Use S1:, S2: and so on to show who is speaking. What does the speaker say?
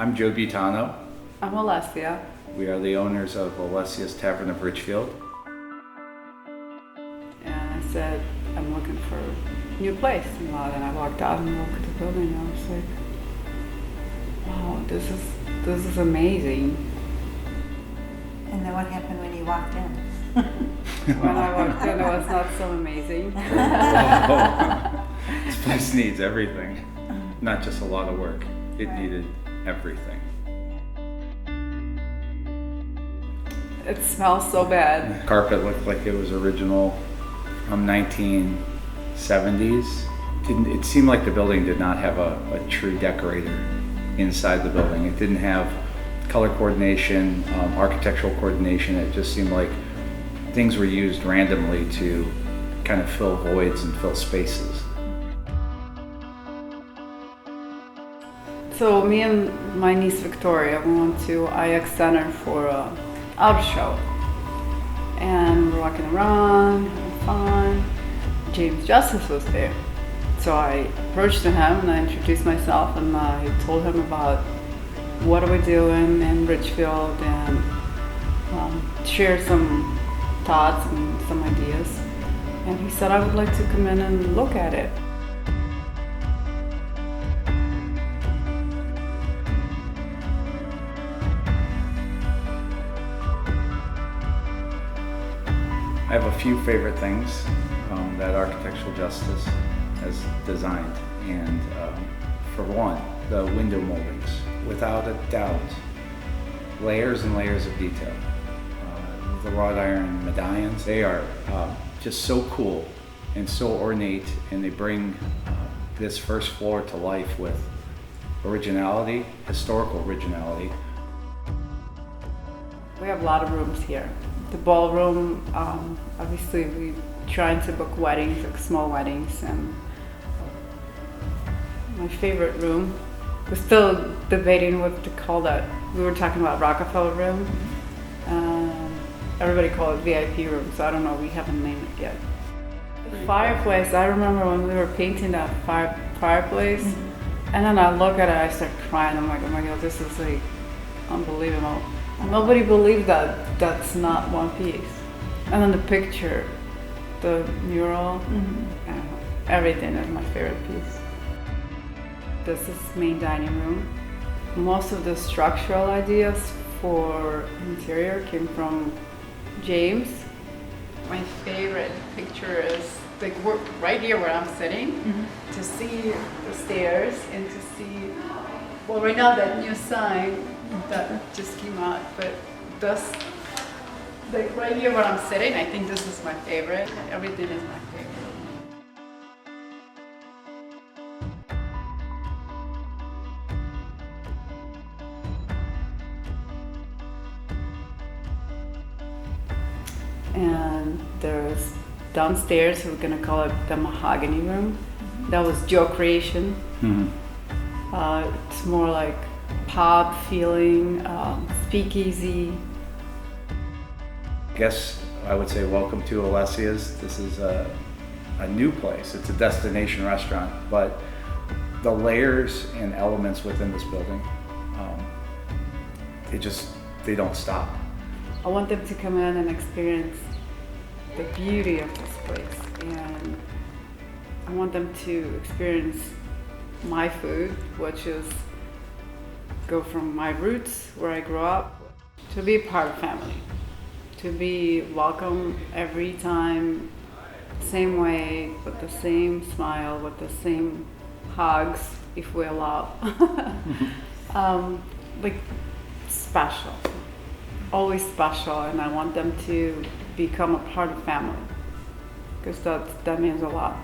S1: I'm Joe Butano.
S2: I'm Olesia.
S1: We are the owners of Olesia's Taverne of Richfield.
S2: And I said, I'm looking for a new place. And I walked out and looked at the building and I was like, wow, this is amazing.
S3: And then what happened when you walked in?
S2: When I walked in, it was not so amazing.
S1: This place needs everything, not just a lot of work. It needed everything.
S2: It smells so bad.
S1: Carpet looked like it was original from 1970s. It seemed like the building did not have a true decorator inside the building. It didn't have color coordination, architectural coordination. It just seemed like things were used randomly to kind of fill voids and fill spaces.
S2: So me and my niece Victoria, we went to IX Center for an auto show. And we're walking around, having fun. James Justice was there. So I approached him and I introduced myself and I told him about what are we doing in Richfield and shared some thoughts and some ideas. And he said I would like to come in and look at it.
S1: I have a few favorite things that Architectural Justice has designed. And for one, the window moldings. Without a doubt, layers and layers of detail. The wrought iron medallions, they are just so cool and so ornate, and they bring this first floor to life with originality, historical originality.
S2: We have a lot of rooms here. The ballroom, obviously we trying to book weddings, like small weddings, and my favorite room, we're still debating what to call that. We were talking about Rockefeller room. Everybody call it VIP room, so I don't know, we haven't named it yet. The fireplace, I remember when we were painting that fireplace, and then I look at it, I start crying. I'm like, oh my God, this is like unbelievable. Nobody believed that that's not one piece. And then the picture, the mural, everything is my favorite piece. This is main dining room. Most of the structural ideas for interior came from James. My favorite picture is like right here where I'm sitting, to see the stairs and to see, well, right now that new sign that just came out, but this, like right here where I'm sitting, I think this is my favorite. Everything is my favorite. And there's downstairs, we're gonna call it the mahogany room. That was Joe creation. It's more like pub feeling, speakeasy.
S1: I guess I would say welcome to Olesia's. This is a new place. It's a destination restaurant, but the layers and elements within this building, they don't stop.
S2: I want them to come in and experience the beauty of this place, and I want them to experience my food, which is go from my roots, where I grew up, to be part of family, to be welcome every time, same way, with the same smile, with the same hugs, if we allow. Like special, always special, and I want them to become a part of family, because that means a lot.